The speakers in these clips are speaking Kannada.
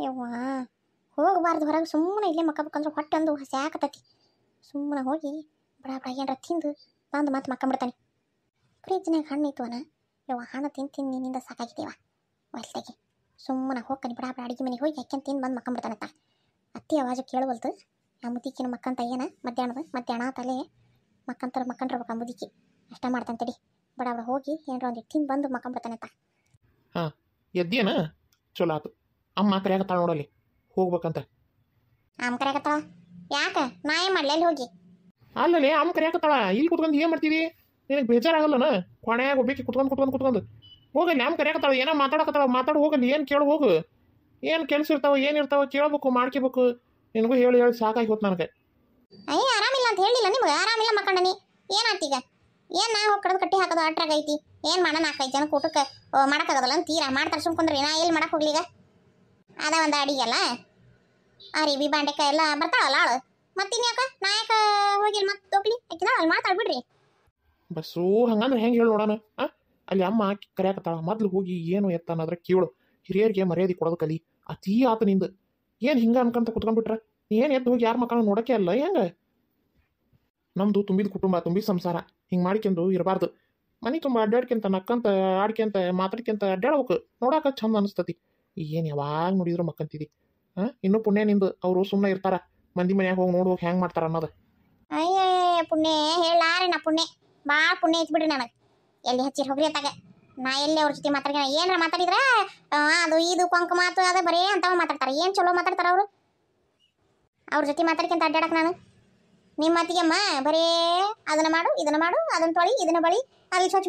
ಯವ್ವ ಹೋಗಬಾರ್ದು ಹೊರಗೆ ಸುಮ್ಮನೆ ಇಲ್ಲೇ ಮಕ್ಕಬೇಕಂದ್ರೆ ಹೊಟ್ಟೆ ಒಂದು ಹಸ್ಯಾಕತ್ತೈತಿ. ಸುಮ್ಮನೆ ಹೋಗಿ ಬಡ ಬಡ ಏನಾರ ತಿಂದು ಬಂದು ಮತ್ತೆ ಮಕ್ಕಂಬಿಡ್ತಾನೆ. ಫ್ರಿಜ್ನಾಗ ಹಣ್ಣು ಇತ್ತವನ ಯವ್ವ ಹಣ್ಣು ತಿಂದು ನಿನ್ನಿಂದ ಸಾಕಾಗಿದ್ದೀವ ಹೊಲ್ದಾಗೆ. ಸುಮ್ಮನೆ ಹೋಗ್ಕನಿ ಬಡ ಬಡ ಅಡುಗೆ ಮನೆಗೆ ಹೋಗಿ ಯಾಕೆಂತ ತಿಂದು ಬಂದು ಮಕ್ಕಂಬಿಡ್ತಾನತ್ತ. ಅತ್ತಿ ಆವಾಜು ಕೇಳವಲ್ತು. ಆ ಮುದಿಕಿನ ಮಕ್ಕಂತ ಏನ ಮಧ್ಯಾಹ್ನ ತಲೆ ಮಕ್ಕಂತಿರ್ಬೇಕು ಆ ಮುದಿಕಿ. ಅಷ್ಟ ಮಾಡ್ತಾನೆ ತಡಿ. ಬಡ ಬಡ ಹೋಗಿ ಏನಾರ ಒಂದು ತಿಂದು ಬಂದು ಮಕ್ಕಂಬಿಡ್ತಾನತ್ತ. ಹಾಂ ಎದ್ದೇನ ಚಲೋ ಆತು. ಅಮ್ಮ ಕರೆಯಾಕತ್ತಾಳ ನೋಡಲ್ಲಿ ಹೋಗ್ಬೇಕಂತ. ಅಮ್ಮ ಕರೆಯಾಕತ್ತಾಳ ಯಾಕೆ ನಾ ಏನು ಮಾಡಲಿ ಅಲ್ಲಿ ಹೋಗಿ? ಅಲ್ಲಲ್ಲಿ ಅಮ್ಮ ಕರೆಯಾಕತ್ತಾಳ. ಇಲ್ಲಿ ಕುತ್ಕೊಂಡು ಏನು ಮಾಡ್ತೀವಿ? ನಿನಗೆ ಬೇಜಾರಾಗಲ್ಲನ? ಕೊನೆಯಾಗ ಹೋಗ್ಬೇಕು ಕುತ್ಕೊಂಡು ಹೋಗಲ್ಲಿ. ಅಮ್ಮ ಕರೆಯಾಕತ್ತಾಳ ಏನೋ ಮಾತಾಡಕತ್ತಾಳ. ಮಾತಾಡು ಹೋಗಲ್ಲಿ. ಏನು ಕೇಳು ಹೋಗು. ಏನು ಕೆಲಸ ಏನಿರ್ತಾವ ಕೇಳ್ಬೇಕು ಮಾಡ್ಕೋಬೇಕು. ನಿನಗೂ ಹೇಳಿ ಸಾಕಾಗಿ ಹೋತು ನನಗೆ. ಅಯ್ಯ ಆರಾಮಿಲ್ಲ ಅಂತ ಹೇಳಿಲ್ಲ ನಿಮ್ಗೆ? ಆರಾಮಿಲ್ಲ ಮಕ್ಕಂಡನಿ ಏನಾತೀಗ? ಏನು ನಾ ಹೋಗಿ ಕಡ್ದು ಕಟ್ಟಿ ಹಾಕೋದು ಅಟ್ರಾಗ ಐತಿ. ಏನು ಮಾಡೋಣ 4-5 ಜನ ಊಟಕ್ಕೆ ಮಾಡೋಕ್ಕಾಗೋದಲ್ಲ ಅಂತ ತೀರಾ ಮಾಡ್ತಾರೆ ಸುಮ್ಕೊಂಡ್ರಿ. ನಾ ಎಲ್ಲಿ ಮಾಡಕ್ಕೆ ಹೋಗ್ಲಿ ಈಗ? ಅದ ಒಂದು ಅಡಿಗೆ ಅಲ್ಲ ಅರಿಬಿ ಬಾಂಡೆಕಾಯಿ ಎಲ್ಲ ಬರ್ತಾಳಲ್ಲ ಆಳು. ಮತ್ತಿನ್ಯಾಕ ನಾ ಯಾಕೆ ಹೋಗಿಲ್ಲ ಮತ್ತೆ ಹೋಗ್ಲಿ ಆಕಿದ ಅಲ್ಲಿ ಮಾತಾಡ್ಬಿಡ್ರಿ. ಬಸ್ಸು ಹಂಗಂದ್ರೆ ಹೆಂಗೆ ಹೇಳಿ ನೋಡೋಣ. ಅಲ್ಲಿ ಅಮ್ಮ ಕರೆಯಾಕತ್ತಾಳ. ಮೊದ್ಲು ಹೋಗಿ ಏನು ಎತ್ತನ್ನೋದ್ರೆ ಕೇಳು. ಹಿರಿಯರಿಗೆ ಮರ್ಯಾದೆ ಕೊಡೋದು ಕಲಿ. ಅತೀ ಆತ ನಿಂದು. ಏನು ಹಿಂಗೆ ಅನ್ಕೊಂತ ಕುತ್ಕೊಂಡ್ಬಿಟ್ರೆ ಏನು ಎದ್ದು ಹೋಗಿ ಯಾರ ಮಕ್ಕಳನ್ನ ನೋಡೋಕೆ ಅಲ್ಲ ಹೆಂಗೆ? ನಮ್ಮದು ತುಂಬಿದ ಕುಟುಂಬ, ತುಂಬಿದ ಸಂಸಾರ. ಹಿಂಗೆ ಮಾಡ್ಕೊಂಡು ಇರಬಾರ್ದು. ಮನೆ ತುಂಬ ಅಡ್ಡಾಡ್ಕೊಂತ ನಕ್ಕಂತ ಆಡ್ಕೊಂತ ಮಾತಾಡ್ಕೊಂತ ಅಡ್ಡಾಡ್ಬೇಕು. ನೋಡೋಕೆ ಚಂದ ಅನಿಸ್ತತಿ. ಏನು ಯಾವಾಗ ನೋಡಿದ್ರು ಮಕ್ಕಂತಿದಿ. ಇನ್ನೂ ಪುಣ್ಯ ನಿಂದು. ಅವರು ಸುಮ್ಮನೆ ಇರ್ತಾರ ಮಂದಿ ಮನ್ಯಾಗ ಹೋಗಿ ನೋಡ್ಬೇಕು ಹೆಂಗೆ ಮಾಡ್ತಾರ ಅನ್ನೋದು. ಅಯ್ಯ ಪುಣ್ಯ ಹೇಳಾರೆ ನಾ ಪುಣ್ಯ ಭಾಳ ಪುಣ್ಯ ಐತಿ ಬಿಡ್ರಿ ನನಗೆ. ಎಲ್ಲಿ ಹಚ್ಚಿರಿ ಹೋಗ್ರಿ ಅತ್ತಾಗ. ನಾ ಎಲ್ಲಿ ಅವ್ರ ಜೊತೆ ಮಾತಾಡ್ಕ ಏನಾರ ಮಾತಾಡಿದ್ರೆ ಅದು ಇದು ಕೊಂಕ ಮಾತು ಅದೇ ಬರೀ ಅಂತವ ಮಾತಾಡ್ತಾರೆ. ಏನು ಚಲೋ ಮಾತಾಡ್ತಾರೆ ಅವರು. ಅವ್ರ ಜೊತೆ ಮಾತಾಡ್ಕೊಂತ ಅಡ್ಡಾಡಕ್ಕೆ ನಾನು ನಿಮ್ಮ ಮಾತಿಗೆಮ್ಮ ಬರೀ ಅದನ್ನ ಮಾಡು ಅದನ್ನ ತೊಳಿ ಇದನ್ನ ಬಳಿ ಅಲ್ಲಿ ಸ್ವಚ್ಛ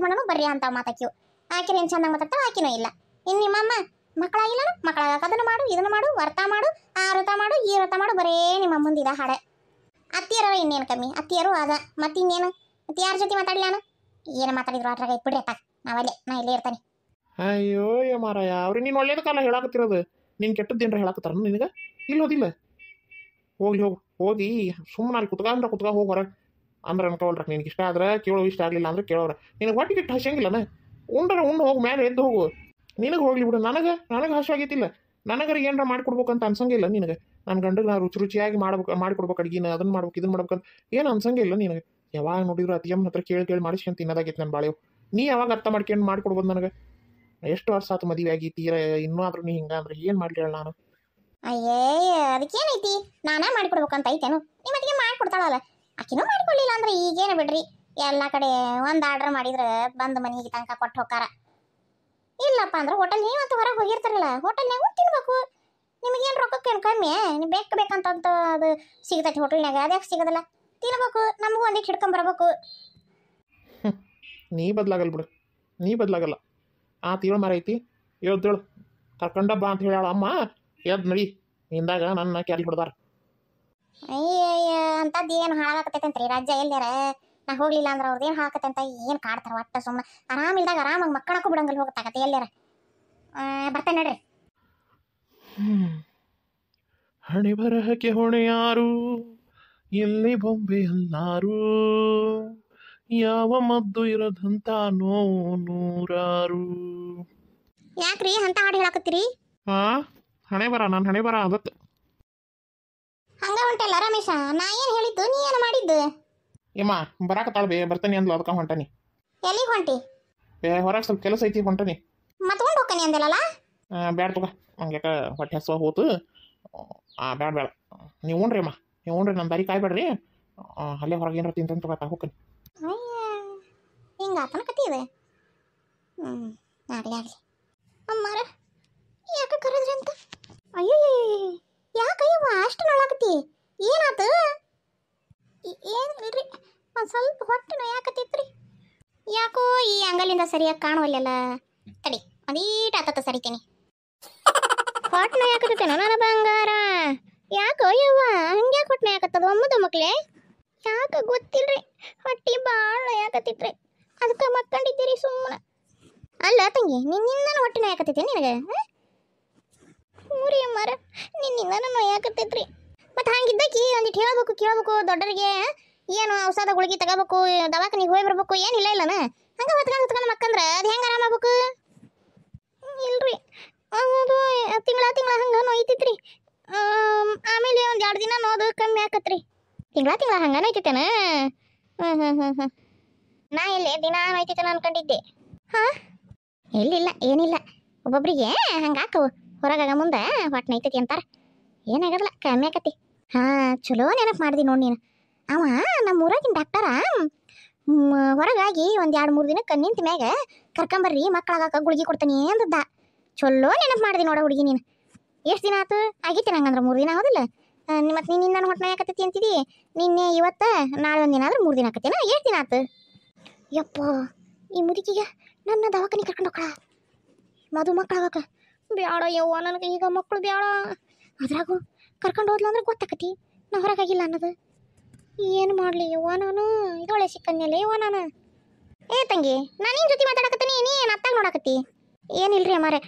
ಮಾಡೋಣ ಬರ್ರಿ ಅಂತ ಮಾತಾಕಿವು. ಆಕಿನ ಏನು ಚಂದಾಗ ಮಾತಾಡ್ತಾವೆ ಆಕಿನೂ ಇಲ್ಲ. ಇನ್ನು ನಿಮ್ಮಮ್ಮ ಮಕ್ಕಳಾಗಿಲ್ಲ ಮಕ್ಕಳಾಗ ಅದನ್ನ ಮಾಡು ಇದನ್ನ ಮಾಡು ವ್ರತ ಮಾಡು ಆ ವ್ರತ ಮಾಡು ಈ ವ್ರತ ಮಾಡು ಬರೇ ನಿಮ್ಮ ಮುಂದಿದ ಹಾಡೆ. ಅತ್ತಿಯರ ಇನ್ನೇನು ಕಮ್ಮಿ ಅತ್ತಿಯರು ಅದ ಮತ್ತೆ ಇನ್ನೇನು ಮತ್ತೆ ಯಾರ ಜೊತೆ ಮಾತಾಡಲಿ ನಾನು? ಏನು ಮಾತಾಡಿದ್ರು ಅದ್ರಾಗ ಇಟ್ಬಿಡ್ರಿ ಅತ್ತ. ನಾ ಇಲ್ಲೇ ಇರ್ತಾನೆ. ಅಯ್ಯೋ ಮಾರಾಯ ಅವ್ರಿಗೆ ನೀನು ಒಳ್ಳೇದಕ್ಕಲ್ಲ ಹೇಳಾಕತ್ತಿರೋದು. ನೀನು ಕೆಟ್ಟದ್ದೇನ್ರ ಹೇಳಾಕತ್ತಾರ ನಿನಗೆ? ಇಲ್ಲ ಹೋದಿಲ್ಲ ಹೋಗಿ ಸುಮ್ಮನೆ ಅಲ್ಲಿ ಕುತ್ಕ ಹೋಗಿ ಹೊರಗೆ ಅಂದ್ರೆ ಅನ್ಕೋಲ್ರ. ನಿನಗೆ ಇಷ್ಟ ಆದ್ರೆ ಕೇಳೋ, ಇಷ್ಟ ಆಗಲಿಲ್ಲ ಅಂದ್ರೆ ಕೇಳೋರ. ನಿನಗೆ ಹೊಟ್ಟಿಗೆ ಇಟ್ಟು ಹಸಂಗಿಲ್ಲನ? ಉಂಡು ಹೋಗಿ ಮೇಲೆ ಎದ್ದು ಹೋಗು. ನಿನಗೆ ಹೋಗ್ಲಿ ಬಿಡು. ನನಗೆ ಹಸು ಆಗೈತಿಲ್ಲ. ನನಗರ ಏನಾರ ಮಾಡಿಕೊಡ್ಬೇಕಂತ ಅನ್ಸಂಗಿಲ್ಲ ನಿನಗೆ? ನನ್ನ ಗಂಡಗೆ ನಾ ರುಚಿಯಾಗಿ ಮಾಡಿಕೊಡ್ಬೇಕು ಅಡ್ಗಿನ ಅದನ್ನ ಮಾಡ್ಬೇಕು ಇದನ್ನ ಮಾಡ್ಬೇಕಂತ ಏನು ಅನ್ಸಂಗಿಲ್ಲ ನಿನಗೆ? ಯಾವಾಗ ನೋಡಿದ್ರು ಅತಿಯಮ್ಮನ ಹತ್ರ ಕೇಳಿ ಮಾಡಿಸ್ಕೊಂಡು ತಿನ್ನೋದಾಗೈತೆ ನನ್ನ ಬಾಳೆವು. ನೀ ಯಾವಾಗ ಅರ್ಥ ಮಾಡ್ಕೊಂಡು ಮಾಡಿಕೊಡ್ಬೋದು ನನಗೆ? ಎಷ್ಟು ವರ್ಷ ಆತು ಮದುವೆ ಆಗಿ ತೀರ ಇನ್ನೂ ಆದ್ರೂ ನೀ ಹಿಂಗ ಅಂದ್ರೆ ಏನು ಮಾಡ್ಲಿ ಹೇಳ ನಾನು? ಅಯ್ಯೇ ಅದಕ್ಕೇನೈತಿ? ನಾನೇ ಮಾಡಿಕೊಡ್ಬೇಕಂತ ಐತೇನು? ನಿಮ್ಮ ಅಟ್ಟಿಗೆ ಮಾಡಿಕೊಡ್ತಾಳಲ್ಲ ಆಕಿನೂ ಮಾಡಿಕೊಳ್ಳಿಲ್ಲ ಅಂದ್ರೆ ಈಗೇನು ಬಿಡ್ರಿ. ಎಲ್ಲ ಕಡೆ ಒಂದು ಆರ್ಡ್ರ್ ಮಾಡಿದ್ರೆ ಬಂದು ಮನೆಗೆ ತನಕ ಕೊಟ್ಟು ಹೋಗಾರ. ಇಲ್ಲಪ್ಪ ಅಂದ್ರೆ ಹೋಟೆಲ್ ನೀವಂತೂ ಹೊರಗೆ ಹೋಗಿರ್ತಾರಲ್ಲ ಹೋಟೆಲ್ನಾಗ ತಿನ್ಬೇಕು. ನಿಮಗೇನು ರೊಕ್ಕಕ್ಕೇನು ಕಮ್ಮಿ? ನೀವು ಬೇಕಂತ ಅದು ಸಿಗ್ತೈತಿ ಹೋಟೆಲ್ನಾಗ. ಅದ್ಯಾಕೆ ಸಿಗೋದಿಲ್ಲ? ತಿನ್ಬೇಕು. ನಮಗೂ ಒಂದಿಟ್ಟು ಹಿಡ್ಕೊಂಬರ್ಬೇಕು. ನೀ ಬದಲಾಗಲ್ಲ. ಆ ತೀಳು ಮರ ಐತಿ ಹೇಳ್ದೇಳು ಕರ್ಕೊಂಡ ಬಾ ಅಂತ ಹೇಳ ಅಮ್ಮ. ಎದ್ದು ನಡಿ ಹಿಂದಾಗ ನನ್ನ ಕ್ಯಾರಿ ಹೊಡ್ದಾರ. ಅಯ್ಯಯ್ಯ ಅಂಥದ್ದು ಏನು ಹಾಳಾಗತ್ತೈತಂತ್ರಿ ರಾಜ್ಯ ಎಲ್ಲಾರ? ನಾ ಹೋಗ್ಲಿಲ್ಲ ಅಂದ್ರೆ ಅವ್ರದ್ದು ಏನು ಹಾಕತ್ತೆ ಅಂತ ಏನು ಕಾಡ್ತಾರ? ಒಟ್ಟು ಸುಮ್ಮನೆ ಆರಾಮಿಲ್ದಾಗ ಆರಾಮಾಗಿ ಮಕ್ಕಳಕ್ಕೂ ಬಿಡಂಗಲ್ಲಿ ಹೋಗತ್ತಾಗತ್ತೆ ಎಲ್ಲಾರ. ಬರ್ತೇನೆ ನಡ್ರಿ. ಹಣೆ ಬರಹಕ್ಕೆ ಹೊಣೆ ಯಾರು? ಎಲ್ಲಿ ಬೊಂಬೆ ಅಲ್ಲಾರು? ಯಾವ ಮದ್ದು ಇರದಂತ ನೋವು ನೂರಾರು. ಯಾಕ್ರಿ ಅಂತ ಹಾಡು ಹೇಳಾಕತ್ತೀರಿ? ಹಣೆ ಬರ ಅದಕ್ಕೆ ಹಂಗ ಹೊಂಟಲ್ಲ ರಮೇಶ. ನಾ ಏನು ಹೇಳಿದ್ದು ನೀ ಏನು ಮಾಡಿದ್ದು? ಏಮ್ಮ ಬರಾಕತ್ತಾಳ ಬರ್ತಾನೆ ಅಂದ್ಲು ಅದಕ್ಕೆ ಹೊಂಟಾನಿ. ಎಲ್ಲಿಗೆ ಹೊಂಟಿ? ಹೊರಗೆ ಸ್ವಲ್ಪ ಕೆಲಸ ಐತಿ ಹೊಂಟಾನಿ. ಮತ್ಕೊಂಡು ಹೋಗ್ತಾನೆ ಅಂದಿಲ್ಲಲ್ಲ? ಬ್ಯಾಡ ತಗೋ ಹಂಗೆ ಹೊಟ್ಟೆ ಹಸುವ ಹೋತು. ಬೇಡ ನೀವು ಉಣ್ರಿ ಅಮ್ಮ, ನೀವು ಉಣ್ರಿ. ನನ್ನ ದಾರಿ ಕಾಯ್ಬೇಡ್ರಿ. ಅಲ್ಲೇ ಹೊರಗೆ ಏನಾರ ತಿಂತ ತಗೋತಾ ಹೋಗ್ತಾನೆ. ಹಿಂಗ ಆತನ ಕತಿ ಇದೆ. ಆಗಲಿ ಅಮ್ಮಾರ ಯಾಕೆ ಕರೆದ್ರಿ ಅಂತ? ಅಯ್ಯೋ ಯಾಕಯ್ಯವ್ವ ಅಷ್ಟು ನೋಡಾಕತ್ತಿ? ಏನಾತು? ಏನಿಲ್ರಿ ಒಂದು ಸ್ವಲ್ಪ ಹೊಟ್ಟೆ ನೋಯಾಕತ್ತಿತ್ರಿ. ಯಾಕೋ ಈ ಅಂಗಲಿಂದ ಸರಿಯಾಗಿ ಕಾಣುವಲ್ಲ. ತಡಿ ಒಂದೀಟ ಆತತ್ತ ಸರಿತೀನಿ. ಹೊಟ್ಟೆ ನೋಯಾಕತ್ತೇನೋ ನನ್ನ ಬಂಗಾರ? ಯಾಕೋ ಯವ್ವ ಹಂಗ್ಯಾಕೆ ಹೊಟ್ಟೆ ನೋಯಾಕತ್ತದ ಒಮ್ಮದ ಮಕ್ಳೇ? ಯಾಕೆ ಗೊತ್ತಿಲ್ರಿ ಹೊಟ್ಟೆ ಭಾಳ ನೋಯಾಕತ್ತಿತ್ರಿ. ಅದಕ್ಕೆ ಮಕ್ಕಂಡಿದ್ದೀರಿ ಸುಮ್ಮನೆ. ಅಲ್ಲ ತಂಗಿ ನಿನ್ನಿಂದ ಹೊಟ್ಟೆ ನೋಯಾಕತ್ತೈತೆ ನಿನಗೆ? ಊರಿ ಅಮ್ಮಾರ ನಿನ್ನಿಂದ ನೋಯಾಕತ್ತೈತ್ರಿ. ಮತ್ತು ಹಂಗಿದ್ದಕ್ಕಿ ಒಂದಿಟ್ಟು ಕೇಳಬೇಕು ದೊಡ್ಡರಿಗೆ. ಏನು ಔಷಧ ಗುಳಿಗೆ ತಗೋಬೇಕು, ದವಾಖಾನಿಗೆ ಹೋಗಿ ಬರ್ಬೇಕು ಏನಿಲ್ಲ ಇಲ್ಲನ? ಹಂಗ ಹೊತ್ಕೊಂಡು ಮಕ್ಕಂದ್ರ ಅದು ಹೆಂಗ ಆರಾಮ ಆಗ್ಬೇಕು? ಇಲ್ರಿ ಅದು ತಿಂಗಳ ಹಂಗ ನೋಯ್ತಿತ್ರಿ. ಆಮೇಲೆ ಒಂದ್ 2 ದಿನ ನೋದು ಕಮ್ಮಿ ಆಕತ್ರಿ. ತಿಂಗಳ ಹಂಗ ನೋಯ್ತಿತ್ತೇನ? ನಾ ಎಲ್ಲಿ ದಿನ ನೋಯ್ತಿತ್ತೇನ ಅನ್ಕೊಂಡಿದ್ದೆ. ಹಾ ಎಲ್ಲಿಲ್ಲ ಏನಿಲ್ಲ, ಒಬ್ಬೊಬ್ರಿಗೆ ಹಂಗಾಕವು ಹೊರಗಾಗ ಮುಂದೆ ಹೊಟ್ಟೆ ನೋಯ್ತೈತಿ ಅಂತಾರ. ಏನಾಗಲ್ಲ ಕಮ್ಮಿ ಆಕತಿ. ಹಾ ಚಲೋ ನೆನಪು ಮಾಡ್ದಿ ನೋಡಿ ನೀನು. ಅವ ನಮ್ಮ ಊರಾಗಿನ ಡಾಕ್ಟರ ಹೊರಗಾಗಿ ಒಂದ್ 2-3 ದಿನಕ್ಕೆ ನಿಂತ ಮ್ಯಾಗ ಕರ್ಕೊಂಬರ್ರಿ ಮಕ್ಕಳಾಗಾಕ ಗುಳಿಗೆ ಕೊಡ್ತಾನೆ ಅಂದದ್ದ. ಚಲೋ ನೆನಪು ಮಾಡ್ದಿ ನೋಡ ಹುಡುಗಿ ನೀನು. ಎಷ್ಟು ದಿನ ಆತು ಆಗಿತ್ತು ನಂಗಂದ್ರೆ 3 ದಿನ ಹೌದಿಲ್ಲ? ಮತ್ತೆ ನೀನು ನನ್ನ ಹೊಟ್ಟೆ ನೋಯಾಕತ್ತೈತಿ ಅಂತಿದಿ. ನಿನ್ನೆ ಇವತ್ತ ನಾಳೆ 1 ದಿನ ಆದ್ರೆ 3 ದಿನ ಆಕತ್ತೇನ? ಎಷ್ಟು ದಿನ ಆತು? ಯಪ್ಪ ಈ ಮುದುಕಿಗೆ ನನ್ನ ದವಾಖಾನೆ ಕರ್ಕೊಂಡು ಹೋಗ್ಕಳ ಮದು ಮಕ್ಕಳಾಗಕ ಬ್ಯಾಡ ಯವ್ವ, ನನಗೆ ಈಗ ಮಕ್ಕಳು ಬ್ಯಾಡ. ಅದ್ರಾಗು ಕರ್ಕೊಂಡು ಹೋದ್ಲ ಅಂದ್ರೆ ಗೊತ್ತಾಕತಿ ನಾ ಹೊರಗಾಗಿಲ್ಲ ಅನ್ನೋದು. ಏನು ಮಾಡಲಿ ಯವ್ವ, ನಾನು ಇದೊಳೆ ಸಿಕ್ಕನ್ಯಲ್ಲ ಯವ್ವ ನಾನು. ಏ ತಂಗಿ, ನಾನು ನಿನ್ನ ಜೊತೆ ಮಾತಾಡಕತ್ತೀನಿ, ನೀ ಏನು ಅತ್ತಾಗ ನೋಡಕತ್ತಿ? ಏನಿಲ್ರಿ ಅಮ್ಮಾರೆ,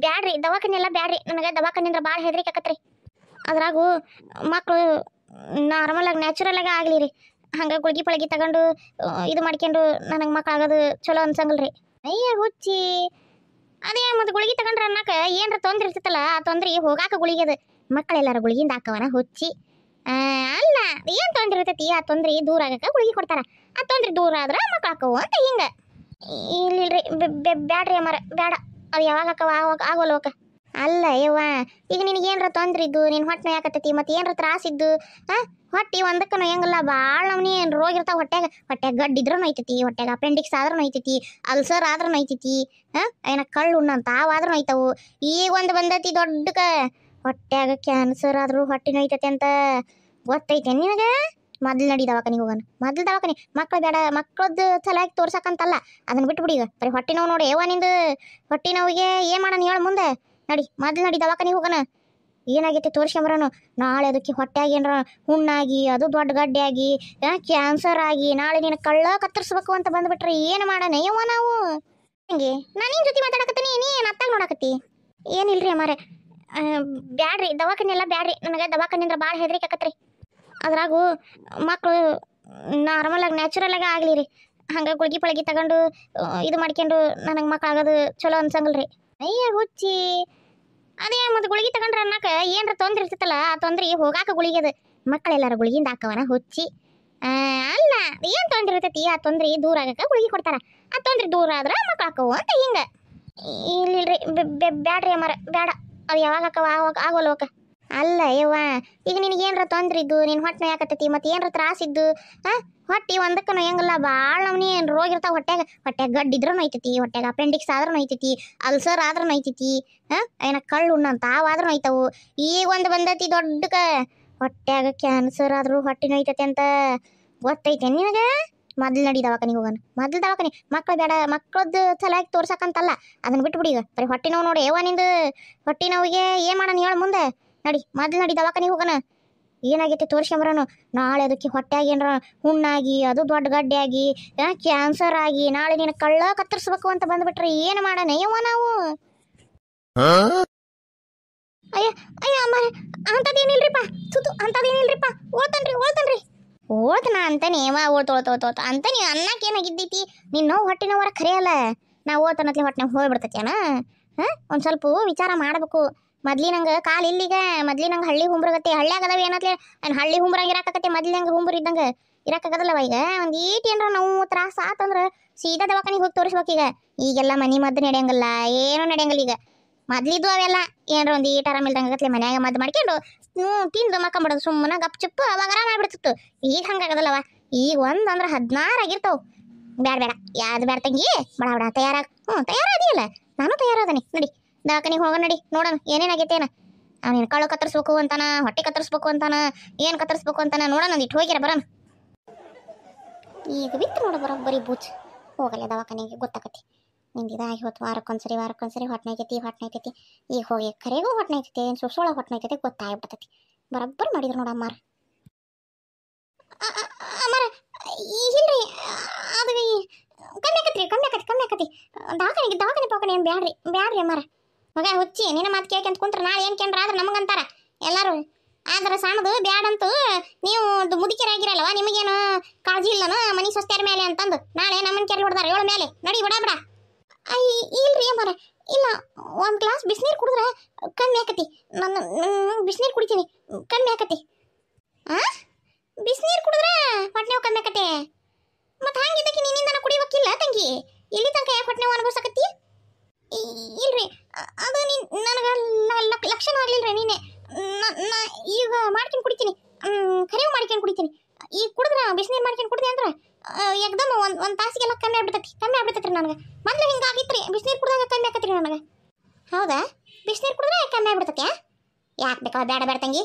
ಬ್ಯಾಡ್ರಿ ದವಾಖಾನೆ ಎಲ್ಲ ಬ್ಯಾಡ್ರಿ. ನನಗೆ ದವಾಖಾನೆ ಅಂದ್ರೆ ಭಾಳ ಹೆದರಿಕೆ ಆಕತ್ರಿ. ಅದ್ರಾಗು ಮಕ್ಕಳು ನಾರ್ಮಲಾಗಿ ನ್ಯಾಚುರಲಾಗಿ ಆಗಲಿ ರೀ. ಹಂಗೆ ಗುಳ್ಗಿ ಪಳಗಿ ತಗೊಂಡು ಇದು ಮಾಡ್ಕೊಂಡು ನನಗೆ ಮಕ್ಕಳಾಗೋದು ಚಲೋ ಅನ್ಸಂಗಿಲ್ರಿ. ಅಯ್ಯ ಹುಚ್ಚಿ, ಅದೇ ಮತ್ತೆ ಗುಳಿಗೆ ತಗೊಂಡ್ರೆ ಅನ್ನಕ ಏನ್ರ ತೊಂದ್ರೆ ಇರ್ತೈತಲ್ಲ, ಆ ತೊಂದ್ರೆ ಹೋಗಾಕ ಗುಳಿಗೆ ಅದು. ಮಕ್ಕಳೆಲ್ಲಾರ ಗುಳಿಗಿಂದ ಹಾಕವನ ಹುಚ್ಚಿ? ಅಲ್ಲ, ಏನು ತೊಂದ್ರೆ ಇರ್ತೈತಿ ಆ ತೊಂದ್ರೆ ದೂರ ಆಗಕ್ಕೆ ಗುಳಿಗೆ ಕೊಡ್ತಾರ. ಆ ತೊಂದ್ರೆ ದೂರ ಆದ್ರೆ ಮಕ್ಕಳು ಹಾಕವು ಅಂತ ಹಿಂಗೆ. ಇಲ್ಲಿಲ್ರಿ ಬ್ಯಾಡ್ರಿ ಅಮ್ಮಾರ, ಬೇಡ. ಅದು ಯಾವಾಗ ಹಾಕವ ಆಗೋಲ್ವಕ. ಅಲ್ಲ ಯವ್ವ, ಈಗ ನಿನಗೆ ಏನರ ತೊಂದ್ರೆ ಇದ್ದು ನಿನ್ನ ಹೊಟ್ಟೆ ನೋಯಾಕತ್ತೈತಿ, ಮತ್ತೆ ಏನರ ತ್ರಾಸಿದ್ದು ಹೊಟ್ಟೆ ಒಂದಕ್ಕೆ ನೋಯಂಗಿಲ್ಲ. ಭಾಳ ನಮ್ನಿ ಏನು ರೋಗ ಇರ್ತಾವ ಹೊಟ್ಟೆಗೆ ಗಡ್ಡಿದ್ರೂ ನೋಯ್ತೈತಿ, ಹೊಟ್ಟೆಗೆ ಅಪೆಂಡಿಕ್ಸ್ ಆದ್ರೂ ನೋಯ್ತೈತಿ, ಅಲ್ಸರ್ ಆದ್ರೂ ನೋಯ್ತೈತಿ, ಏನ ಕಳ್ಳು ಉಣ್ಣಂತ ಆದ್ರೂ ನೋಯ್ತಾವು. ಈಗ ಒಂದು ಬಂದೈತಿ ದೊಡ್ಡಕ ಹೊಟ್ಯಾಗ ಕ್ಯಾನ್ಸರ್ ಆದ್ರೂ ಹೊಟ್ಟೆ ನೋಯ್ತೈತಿ ಅಂತ ಗೊತ್ತೈತೆ ನಿನಗೆ? ಮೊದ್ಲು ನಡಿ ದವಾಖಾನಿಗೆ ಹೋಗೋಣ. ಮೊದ್ಲು ದವಾಖಾನೆ ಮಕ್ಕಳು ಬೇಡ, ಮಕ್ಕಳದ್ದು ಸಲುವಾಗಿ ತೋರ್ಸಕ್ಕಂತಲ್ಲ, ಅದನ್ನ ಬಿಟ್ಬಿಡಿ. ಈಗ ಬರೀ ಹೊಟ್ಟೆ ನೋವು ನೋಡಿ ಯವ್ವ, ನಿಂದು ಹೊಟ್ಟೆ ನೋವಿಗೆ ಏನು ಮಾಡೋಣ ಹೇಳು ಮುಂದೆ. ನಡಿ ಮೊದ್ಲು ನಡಿ ದವಾಖಾನಿಗೆ ಹೋಗೋಣ. ಏನಾಗೈತೆ ತೋರಿಸ್ಕೊಂಬರೋನು. ನಾಳೆ ಅದಕ್ಕೆ ಹೊಟ್ಟೆಯಾಗಿ ಏನಾರ ಹುಣ್ಣಾಗಿ ಅದು ದೊಡ್ಡ ಗಡ್ಡೆ ಆಗಿ ಕ್ಯಾನ್ಸರ್ ಆಗಿ ನಾಳೆ ನೀನು ಕಳ್ಳ ಕತ್ತರಿಸ್ಬೇಕು ಅಂತ ಬಂದ್ಬಿಟ್ರೆ ಏನು ಮಾಡೋಣ ಯವ್ವ ನಾವು? ಹಂಗೆ ನಾನು ನಿನ್ನ ಜೊತೆ ಮಾತಾಡಕತ್ತೀನಿ, ನೀ ಏನು ಅತ್ತಾಗ ನೋಡಕತ್ತಿ? ಏನಿಲ್ರಿ ಅಮ್ಮಾರೆ, ಬ್ಯಾಡ್ರಿ ದವಾಖಾನೆ ಎಲ್ಲ ಬ್ಯಾಡ್ರಿ. ನನಗೆ ದವಾಖಾನೆ ಅಂದ್ರೆ ಭಾಳ ಹೆದರಿಕೆ ಆಕತ್ರಿ. ಅದ್ರಾಗು ಮಕ್ಕಳು ನಾರ್ಮಲಾಗಿ ನ್ಯಾಚುರಲಾಗಿ ಆಗಲಿ ರೀ. ಹಂಗೆ ಗುಳ್ಗಿ ಪಳಗಿ ತಗೊಂಡು ಇದು ಮಾಡ್ಕೊಂಡು ನನಗೆ ಮಕ್ಕಳಾಗೋದು ಚಲೋ ಅನ್ಸಂಗಿಲ್ರಿ. ಅಯ್ಯ ಹುಚ್ಚಿ, ಅದೇ ಮತ್ತೆ ಗುಳಿಗೆ ತಗೊಂಡ್ರೆ ಅನ್ನಕ ಏನರ ತೊಂದ್ರೆ ಇರ್ತೈತಲ್ಲ, ಆ ತೊಂದ್ರೆ ಹೋಗಾಕ ಗುಳಿಗೆ ಅದು. ಮಕ್ಕಳೆಲ್ಲಾರ ಗುಳಿಗಿಂದ ಹಾಕವನ ಹುಚ್ಚಿ? ಅಲ್ಲ, ಏನು ತೊಂದ್ರೆ ಇರ್ತೈತಿ ಆ ತೊಂದ್ರೆ ದೂರ ಆಗಕ್ಕೆ ಗುಳಿಗೆ ಕೊಡ್ತಾರ. ಆ ತೊಂದ್ರೆ ದೂರ ಆದ್ರೆ ಮಕ್ಕಳು ಹಾಕವು ಅಂತ ಹಿಂಗೆ. ಇಲ್ಲಿಲ್ರಿ ಬ್ಯಾಡ್ರಿ ಅಮ್ಮಾರ, ಬೇಡ. ಅದು ಯಾವಾಗ ಹಾಕವ ಆಗೋಲ್ವಕ. ಅಲ್ಲ ಯವ್ವ, ಈಗ ನಿನಗೇನರ ತೊಂದ್ರೆ ಇದ್ದು ನಿನ್ನ ಹೊಟ್ಟೆ ನೋಯಾಕತ್ತೈತಿ, ಮತ್ತೆ ಏನರ ತ್ರಾಸಿದ್ದು ಹೊಟ್ಟೆ ಒಂದಕ್ಕೆ ನೋಯಂಗಿಲ್ಲ. ಭಾಳ ನಮ್ನಿ ಏನು ರೋಗ ಇರ್ತಾವ ಹೊಟ್ಟೆಗೆ ಗಡ್ಡಿದ್ರೂ ನೋಯ್ತೈತಿ, ಹೊಟ್ಟೆಗೆ ಅಪೆಂಡಿಕ್ಸ್ ಆದ್ರೂ ನೋಯ್ತೈತಿ, ಅಲ್ಸರ್ ಆದ್ರೂ ನೋಯ್ತೈತಿ, ಏನ ಕಳ್ಳು ಉಣ್ಣಂತ ಆದ್ರೂ ನೋಯ್ತಾವು. ಈಗ ಒಂದು ಬಂದೈತಿ ದೊಡ್ಡಕ ಹೊಟ್ಯಾಗ ಕ್ಯಾನ್ಸರ್ ಆದ್ರೂ ಹೊಟ್ಟೆ ನೋಯ್ತೈತಿ ಅಂತ ಗೊತ್ತೈತೆ ನಿನಗೆ? ಮೊದ್ಲು ನಡಿ ದವಾಖಾನಿಗೆ ಹೋಗೋಣ. ಮೊದ್ಲು ದವಾಖಾನೆ ಮಕ್ಕಳು ಬೇಡ, ಮಕ್ಕಳದ್ದು ಸಲುವಾಗಿ ತೋರ್ಸಕ್ಕಂತಲ್ಲ, ಅದನ್ನ ಬಿಟ್ಬಿಡಿ. ಈಗ ಬರೀ ಹೊಟ್ಟೆ ನೋವು ನೋಡಿ ಯವ್ವ, ನಿಂದು ಹೊಟ್ಟೆ ನೋವಿಗೆ ಏನು ಮಾಡೋಣ ಹೇಳು ಮುಂದೆ. ನಡಿ ಮೊದ್ಲು ನಡಿ ದವಾಖಾನಿಗೆ ಹೋಗೋಣ. ಏನಾಗೈತೆ ತೋರಿಸ್ಕೊಂಬರೋನು. ನಾಳೆ ಅದಕ್ಕೆ ಹೊಟ್ಟೆಯಾಗಿ ಏನಾರ ಹುಣ್ಣಾಗಿ ಅದು ದೊಡ್ಡ ಗಡ್ಡೆ ಆಗಿ ಕ್ಯಾನ್ಸರ್ ಆಗಿ ನಾಳೆ ನೀನು ಕಳ್ಳ ಕತ್ತರಿಸ್ಬೇಕು ಅಂತ ಬಂದ್ಬಿಟ್ರೆ ಏನು ಮಾಡೋಣ ಯವ್ವ ನಾವು? ಅಯ್ಯ ಅಯ್ಯ ಅಮ್ಮಾರೆ, ಅಂಥದ್ದೇನಿಲ್ರಿಪ್ಪ, ಸುತ್ತು ಅಂಥದ್ದೇನಿಲ್ರಿಪ್ಪ. ಓದ್ತನ್ರಿ ಓದ್ನ ಅಂತಾನೆ ಓದ್ತೋಳ್ತೋಳ್ತೋಳ್ತ ಅಂತ ನೀವು ಅನ್ನಕ್ಕೆ ಏನಾಗಿದ್ದೈತಿ? ನಿನ್ನ ನೋವು ಹೊಟ್ಟೆ ನೋವರ ಖರೆ ಅಲ್ಲ. ನಾವು ಓದ್ತನತ್ಲೆ ಹೊಟ್ಟೆ ನೋವು ಹೋಗ್ಬಿಡ್ತೈತಿ ಅಣ್ಣ. ಒಂದು ಸ್ವಲ್ಪ ವಿಚಾರ ಮಾಡಬೇಕು. ಮೊದ್ಲಿನಂಗೆ ಕಾಲು ಇಲ್ಲಿಗ, ಮೊದ್ಲಿನಂಗೆ ಹಳ್ಳಿ ಹುಂಬ್ರಗತ್ತೆ ಹಳ್ಳಿಯಾಗ ಅದಾವ ಏನತ್ಲೆ. ನಾನು ಹಳ್ಳಿ ಹುಂಬ್ರಂಗೆ ಇರಾಕತ್ತೆ, ಮೊದ್ಲಿನಂಗೆ ಹುಂಬ್ರು ಇದ್ದಂಗೆ ಇರಾಕಾಗದಲ್ಲವ. ಈಗ ಒಂದು ಈಟ್ ಏನಾರ ನೋವು ತ್ರಾಸ ಆತಂದ್ರೆ ಸೀದಾ ದವಾಖಾನಿಗೆ ಹೋಗಿ ತೋರಿಸ್ಬೇಕೀಗ. ಈಗೆಲ್ಲ ಮನೆ ಮದ್ದು ನಡೆಯಂಗಿಲ್ಲ, ಏನೂ ನಡೆಯಂಗಿಲ್ಲ. ಈಗ ಮೊದ್ಲಿದ್ದು ಅವೆಲ್ಲ ಏನಾರ ಒಂದು ಈಟ್ ಆರಾಮಿಲ್ದಂಗತ್ಲೆ ಮನ್ಯಾಗ ಮದ್ದು ಮಾಡ್ಕೊಂಡು ತಿಂದು ಮಕ್ಕಂಬಿಡೋದು ಸುಮ್ಮನೆ ಗಪ್ ಚುಪ್ಪು, ಅವಾಗ ಆರಾಮ ಆಗ್ಬಿಡ್ತಿತ್ತು. ಈಗ ಹಂಗಾಗದಲ್ಲವ. ಈಗ ಒಂದಂದ್ರೆ 16 ಆಗಿರ್ತಾವ. ಬೇಡ ಯಾವ್ದು ಬೇಡ ತಂಗಿ, ಬಡ ತಯಾರಾಗ. ತಯಾರಾದಿಯಲ್ಲ, ನಾನು ತಯಾರಾದನಿ. ನಡಿ ದವಾಖಾನಿಗೆ ಹೋಗೋಣ, ನಡಿ ನೋಡೋಣ ಏನೇನಾಗೈತೇನ. ಅವನೇನು ಕಳ್ಳು ಕತ್ತರಿಸ್ಬೇಕು ಅಂತಾನ, ಹೊಟ್ಟೆ ಕತ್ತರಿಸ್ಬೇಕು ಅಂತಾನ, ಏನು ಕತ್ತರಿಸ್ಬೇಕು ಅಂತಾನ ನೋಡೋಣ. ಒಂದಿಟ್ಟು ಹೋಗಿರ ಬರೋಣ. ಈಗ ಬಿತ್ತು ನೋಡು ಬರೋಬ್ಬರಿ ಬೂಚ್. ಹೋಗಲ್ಲ ದವಾಖಾನಿಗೆ ಗೊತ್ತಾಕತಿ. ನಿಂದಿದಾಗಿ ಹೊತ್ತು ವಾರಕ್ಕೊಂದ್ಸರಿ ಹೊಟ್ಟೆ ಐತೈತಿ. ಈಗ ಹೋಗಿ ಕರೆಗೂ ಹೊಟ್ಟೆ ಐತೈತಿ, ಏನು ಸುಸೋಳ ಹೊಟ್ಟೆ ಐತೈತಿ ಗೊತ್ತಾಗ್ಬಿಡ್ತೈತಿ. ಬರೋಬ್ಬರಿ ಮಾಡಿದ್ರು ನೋಡು ಅಮ್ಮಾರ. ಅಮ್ಮಾರ ಇಲ್ರಿ, ಅದು ಕಮ್ಮಿ ಆಕತಿ. ದವಾಖಾನೆ ಏನು ಬ್ಯಾಡ್ರಿ ಅಮ್ಮಾರ. ಮಗ ಹುಚ್ಚಿ, ನಿನ್ನ ಮಾತು ಕೇಳ್ಕೊಂತ ಕುಂತ್ರೆ ನಾಳೆ ಏನು ಕೇಂದ್ರ ಆದ್ರೆ ನಮಗಂತಾರ ಎಲ್ಲರೂ. ಆದ್ರೆ ಸಣ್ಣದು ಬ್ಯಾಡಂತೂ ನೀವು ಮುದುಕಿರಾಗಿರಲ್ವ ನಿಮಗೇನು ಕಾಳಜಿ ಇಲ್ಲನ ಮನಿ ಸ್ವಸ್ತ್ಯಾರ ಮೇಲೆ ಅಂತಂದು ನಾಳೆ ನಮ್ಮನ್ನ ಕೆರೆ ಹೊಡ್ದಾರ 7 ಮೇಲೆ ನಡಿ ಬಿಡ ಬಿಡ. ಇಲ್ರಿ ಮರ ಇಲ್ಲ, ಒಂದು ಗ್ಲಾಸ್ ಬಿಸಿನೀರು ಕುಡಿದ್ರೆ ಕಮ್ಮಿ ಆಕತಿ. ನಾನು ಬಿಸಿನೀರು ಕುಡಿತೀನಿ, ಕಮ್ಮಿ ಆಕತಿ. ಬಿಸಿನೀರು ಕುಡಿದ್ರೆ ಹೊಟ್ಟೆ ಕಮ್ಮಿ ಆಕತಿ. ಮತ್ತೆ ಹಂಗಿದ್ದಕ್ಕೆ ನಿನ್ನಿಂದ ಕುಡಿಬೇಕಿಲ್ಲ ತಂಗಿ, ಇಲ್ಲಿ ತನಕ ಯಾಕೆ ಹೊಟ್ಟೆ ಅನುಭವಿಸಕತ್ತಿ? ಇಲ್ರಿ ಅದು ನನಗೆ ಲಕ್ಷಣ ಆಗ್ಲಿಲ್ರಿ. ನೀನೆ ಈಗ ಮಾಡ್ಕೊಂಡು ಕುಡಿತೀನಿ, ಕರಿವು ಮಾಡ್ಕೊಂಡು ಕುಡಿತೀನಿ. ಈಗ ಕುಡಿದ್ರೆ ಬಿಸಿನೀರು ಮಾಡ್ಕೊಂಡು ಕುಡಿದೆ ಅಂದ್ರೆ ಏಕದಮ್ ಒಂದು ತಾಸಿಗೆಲ್ಲ ಕಮ್ಮಿ ಆಗ್ಬಿಡ್ತೈತಿ ನನಗೆ. ಮೊದಲು ಹಿಂಗಾಗಿತ್ರಿ, ಬಿಸಿನೀರು ಕುಡಿದಾಗ ಕಮ್ಮಿ ಆಕತ್ರಿ ನನಗೆ. ಹೌದಾ? ಬಿಸಿನೀರು ಕುಡಿದ್ರೆ ಕಮ್ಮಿ ಆಗ್ಬಿಡ್ತೈತಿ? ಯಾಕೆ ಬೇಕಾ? ಬೇಡ ತಂಗಿ,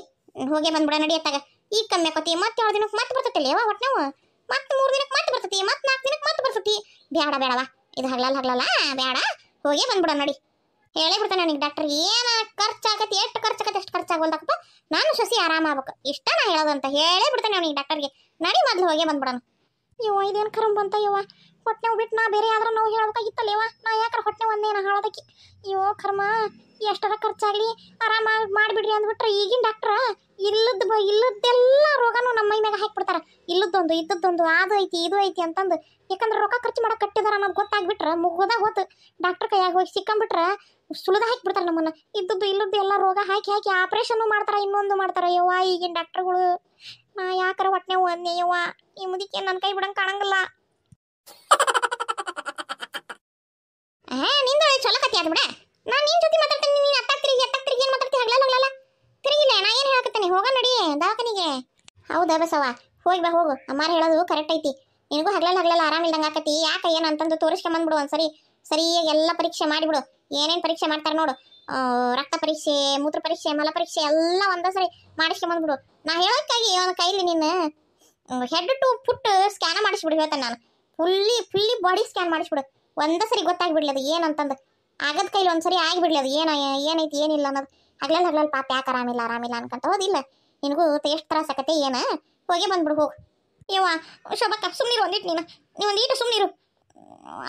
ಹೋಗಿ ಬಂದ್ಬಿಡ ನಡಿಯತ್ತಾಗ. ಈಗ ಕಮ್ಮಿ ಆಕತಿ, ಮತ್ತೆ 7 ದಿನಕ್ಕೆ ಮತ್ತೆ ಬರ್ತೈತಿಲ್ಲ ಯಾವ ಹೊಟ್ಟೆ ನೋವು, ಮತ್ತೆ 3 ದಿನಕ್ಕೆ ಮತ್ತೆ ಬರ್ತೈತಿ, ಮತ್ತೆ 4 ದಿನಕ್ಕೆ ಮತ್ತೆ ಬರ್ತೈತಿ. ಬೇಡವಾ, ಇದು ಹಗ್ಲಲ್ಲ ಬೇಡ, ಹೋಗಿ ಬಂದ್ಬಿಡ ನಡಿ. ಹೇಳೇ ಬಿಡ್ತಾನೆ ಅವನಿಗೆ ಡಾಕ್ಟರ್, ಏನು ಖರ್ಚಾಗತ್ತೆ, ಎಷ್ಟು ಖರ್ಚಾಗತ್ತೆ ಅಷ್ಟು ಖರ್ಚಾಗೋಲ್ದಕ್ಕಪ್ಪ, ನಾನು ಸೊಸಿ ಆರಾಮ ಆಗ್ಬೇಕು ಇಷ್ಟ ನಾ ಹೇಳೋದಂತ ಹೇಳೇ ಬಿಡ್ತಾನೆ ಅವನಿಗೆ ಡಾಕ್ಟರ್ಗೆ. ನಡಿ ಮೊದಲು ಹೋಗಿ ಬಂದ್ಬಿಡೋಣ. ಯವ್ವ ಇದೇನು ಕರಂ ಬಂತ ಯವ್ವ, ಹೊಟ್ಟೆ ನೋವು ಬಿಟ್ಟು ನಾ ಬೇರೆ ಯಾವ್ದಾರ ನೋವು ಹೇಳ್ಬೇಕಾಗಿತ್ತಲ್ಲ ಯವ್ವ, ನಾ ಯಾಕ್ರ ಹೊಟ್ಟೆ ಒಂದೇನ ಹಾಳೋದಕ್ಕೆ. ಅಯ್ಯೋ ಕರ್ಮ, ಎಷ್ಟರ ಖರ್ಚಾಗಲಿ ಆರಾಮಾಗಿ ಮಾಡಿಬಿಡ್ರಿ ಅಂದ್ಬಿಟ್ರೆ ಈಗಿನ ಡಾಕ್ಟ್ರ ಇಲ್ಲದ್ದೆಲ್ಲ ರೋಗನೂ ನಮ್ಮ ಮೈ ಮ್ಯಾಗ ಹಾಕಿಬಿಡ್ತಾರ. ಇಲ್ಲದ್ದೊಂದು ಇದ್ದದ್ದೊಂದು ಅದು ಐತಿ ಇದು ಐತಿ ಅಂತಂದು. ಯಾಕಂದ್ರೆ ರೊಕ್ಕ ಖರ್ಚು ಮಾಡಕ್ಕೆ ಕಟ್ಟಿದಾರ ಅನ್ನೋದು ಗೊತ್ತಾಗ್ಬಿಟ್ರೆ ಮುಗ್ಗೋದಾಗ ಹೋತು. ಡಾಕ್ಟರ್ ಕೈಯಾಗ ಹೋಗಿ ಸಿಕ್ಕಂಬಿಟ್ರೆ ಸುಲಿದ ಹಾಕಿಬಿಡ್ತಾರೆ ನಮ್ಮನ್ನ. ಇಲ್ಲದ್ದು ಎಲ್ಲ ರೋಗ ಹಾಕಿ ಆಪರೇಷನ್ ಮಾಡ್ತಾರ, ಇನ್ನೊಂದು ಮಾಡ್ತಾರ. ಯವ್ವ ಈಗಿನ ಡಾಕ್ಟರ್ಗಳು, ನಾ ಯಾಕರ ಹೊಟ್ಟೆ ಒಂದೇ ಯವ್ವ, ಈ ಮುದಿಕೆ ನನ್ನ ಕೈ ಬಿಡಂಗೆ ಕಾಣಂಗಿಲ್ಲ. ನಿಂದ ಚಲೋ ಕತಿ ಆದ್ ಬಿಡ. ನಾನು ನಿನ್ ಜೊತೆ ಮಾತಾಡ್ತೀನಿ, ನೀನು ಅತ್ತಾಗ್ತಿರಿಗೆ ಏನು ಮಾತಾಡ್ತಿ? ಹಗ್ಲಲ್ಲ ತಿರುಗಿಲ್ಲ. ನಾ ಏನು ಹೇಳಕತ್ತೀನಿ, ಹೋಗ ನಡಿ ದವಾಖಾನಿಗೆ. ಹೌದಾ ಬಸವ, ಹೋಗಿ ಬಾ ಹೋಗು. ಅಮ್ಮಾರು ಹೇಳೋದು ಕರೆಕ್ಟ್ ಐತಿ. ನಿನಗೂ ಹಗ್ಲಲ್ಲ ಆರಾಮಿಲ್ದಂಗೆ ಆಕತಿ. ಯಾಕೆ ಏನು ಅಂತಂದು ತೋರಿಸ್ಕೊಂಬಂದ್ಬಿಡು ಒಂದ್ಸರಿ. ಸರಿಯಾಗಿ ಎಲ್ಲ ಪರೀಕ್ಷೆ ಮಾಡಿಬಿಡು. ಏನೇನು ಪರೀಕ್ಷೆ ಮಾಡ್ತಾರೆ ನೋಡು, ರಕ್ತ ಪರೀಕ್ಷೆ, ಮೂತ್ರ ಪರೀಕ್ಷೆ, ಮಲ ಪರೀಕ್ಷೆ ಎಲ್ಲ ಒಂದೇ ಸರಿ ಮಾಡಿಸ್ಕೊಂಬಂದ್ಬಿಡು. ನಾ ಹೇಳೋಕ್ಕಾಗಿ ಅವನ ಕೈಲಿ ನೀನು ಹೆಡ್ ಟು ಫುಟ್ ಸ್ಕ್ಯಾನ್ ಮಾಡಿಸ್ಬಿಡು ಹೇಳ್ತಾನೆ ನಾನು. ಫುಲ್ಲಿ ಬಾಡಿ ಸ್ಕ್ಯಾನ್ ಮಾಡಿಸ್ಬಿಡು. ಒಂದೇ ಸರಿ ಗೊತ್ತಾಗ್ಬಿಡ್ಲಿ ಅದು ಏನಂತಂದು. ಆಗದ ಕೈಲಿ ಒಂದ್ಸರಿ ಆಗಿಬಿಡ್ಲಿ ಅದು ಏನೈತಿ ಏನಿಲ್ಲ ಅನ್ನೋದು. ಹಗ್ಲಲ್ಲ ಪಾಪ ಯಾಕೆ ಆರಾಮಿಲ್ಲ ಅನ್ಕಂತ ಹೋದಿಲ್ಲ. ನಿನಗೂ ಎಷ್ಟು ತ್ರಾಸ ಆಕತ್ತೆ ಏನು, ಹೋಗಿ ಬಂದ್ಬಿಡು ಹೋಗು. ಯವ್ವ ಶೋಭಕ್ಕ ಸುಮ್ಮನಿರು ಒಂದಿಟ್ಟು, ನೀವು ಒಂದೀಟು ಸುಮ್ಮನಿರು.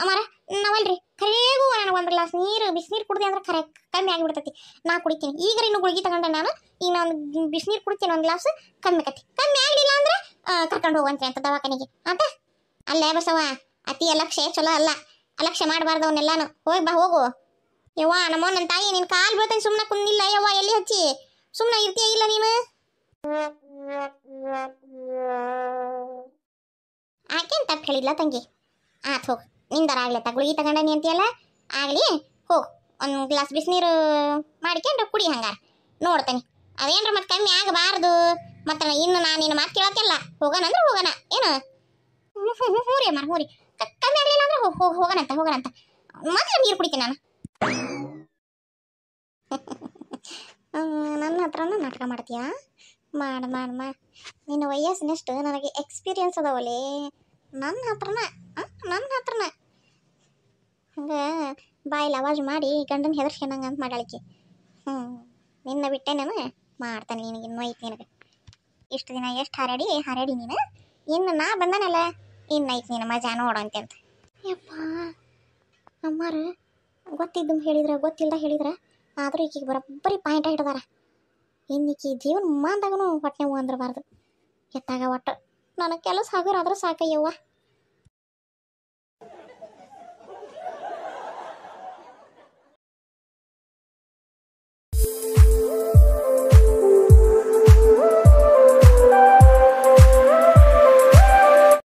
ಅಮಾರ ನಾವಲ್ರಿ ಕರೆಗೂ ನನಗೆ ಒಂದು ಗ್ಲಾಸ್ ನೀರು ಬಿಸಿನೀರು ಕುಡ್ದೆ ಅಂದ್ರೆ ಕಮ್ಮಿ ಆಗಿಬಿಡ್ತೈತಿ. ನಾ ಕುಡಿತೀನಿ ಈಗ. ಇನ್ನು ಗುಳಿಗೆ ತಗೊಂಡೆ ನಾನು, ಈಗ ನಾನು ಬಿಸಿನೀರು ಕುಡಿತೀನಿ, ಒಂದು ಗ್ಲಾಸ್ ಕಮ್ಮಿ ಆಕತಿ. ಕಮ್ಮಿ ಆಗಲಿಲ್ಲ ಅಂದ್ರೆ ಕರ್ಕೊಂಡು ಹೋಗಂತ್ರಿ ಅಂತ ದವಾಖಾನಿಗೆ ಅಂತ. ಅಲ್ಲೇ ಬಸವ, ಅತಿ ಅಲಕ್ಷ್ಯ ಚಲೋ ಅಲ್ಲ, ಅಲಕ್ಷ್ಯ ಮಾಡಬಾರ್ದು ಅವನ್ನೆಲ್ಲಾನು. ಹೋಗಿ ಬಾ ಹೋಗು. ಯವ್ವ ನಮ್ಮ ನನ್ನ ತಾಯಿ ನಿನ್ನ ಕಾಲು ಬೀಳ್ತಾನೆ, ಸುಮ್ಮನೆ ಕುಂದಿಲ್ಲ ಯವ್ವ. ಎಲ್ಲಿ ಹಚ್ಚಿ ಸುಮ್ಮನೆ ಇರ್ತೀಯ ಇಲ್ಲ ನೀನು? ಆಕೆನ್ ತಪ್ಪು ಹೇಳಿದ್ಲ ತಂಗಿ. ಆತ್ ಹೋಗು, ನಿಂದರ ಆಗ್ಲತ್ತ ಗುಳಿಗೆ ತಗೊಂಡನಿ ಅಂತೀಯಲ್ಲ, ಆಗಲಿ ಹೋಗು. ಒಂದು ಗ್ಲಾಸ್ ಬಿಸಿನೀರು ಮಾಡ್ಕೊಂಡು ಕುಡಿ. ಹಂಗಾರ ನೋಡ್ತೇನೆ ಅದೇನ್ರ ಮತ್ತೆ ಕಮ್ಮಿ ಆಗಬಾರ್ದು. ಮತ್ತೆ ಇನ್ನು ನಾನು ನಿನ್ನ ಮಾತು ಕೇಳತ್ತಿಲ್ಲ. ಹೋಗೋಣ ಅಂದ್ರೆ ಹೋಗೋಣ ಏನು? ಹೂರಿ ಅಮ್ಮ ಹೂರಿ. ಕಮ್ಮಿ ಆಗಲಿಲ್ಲ ಅಂದ್ರೆ ಹೋಗೋಣಂತ. ಮೊದಲು ನೀರು ಕುಡಿತೀನಿ ನಾನು. ನನ್ನ ಹತ್ರನ ನಾಟಕ ಮಾಡ್ತೀಯಾ? ಮಾಡ ನಿನ್ನ ವಯಸ್ಸಿನಷ್ಟು ನನಗೆ ಎಕ್ಸ್ಪೀರಿಯನ್ಸ್ ಅದಾವಲ್ಲಿ. ನನ್ನ ಹತ್ರನ ಹಂಗೆ ಬಾಯಲ್ಲಿ ಅವಾಜ್ ಮಾಡಿ ಗಂಡನ ಹೆದರ್ಸ್ಕೊಂಡಂಗೆ ಅಂತ ಮಾಡಾಳಿಕೆ. ನಿನ್ನ ಬಿಟ್ಟೆ ನಾನು ಮಾಡ್ತಾನೆ. ನಿನಗೆ ಇನ್ನೂ ಐತಿ ನಿನಗೆ. ಇಷ್ಟು ದಿನ ಎಷ್ಟು ಹಾರಾಡಿ ನೀನು, ಇನ್ನು ನಾ ಬಂದನಲ್ಲ ಇನ್ನೈತಿ ನೀನು ಮಜಾ ನೋಡಂತೆ ಅಂತ. ಯಪ್ಪ ಅಮ್ಮಾರು ಗೊತ್ತಿದ್ದು ಹೇಳಿದ್ರೆ ಗೊತ್ತಿಲ್ದ ಹೇಳಿದ್ರೆ, ಆದರೂ ಈಕಿಗೆ ಬರೋಬ್ಬರಿ ಪಾಯಿಂಟ ಹಿಡ್ದಾರ. ಇನ್ನೀಕಿ ಜೀವನ ಮಾಂದಾಗೂ ಹೊಟ್ಟೆ ನೋವು ಅಂದ್ರಬಾರ್ದು. ಎತ್ತಾಗ ಒಟ್ಟು ನನಗೆ ಕೆಲಸ ಆಗೋರಾದ್ರೆ ಸಾಕಯ್ಯವ್ವ.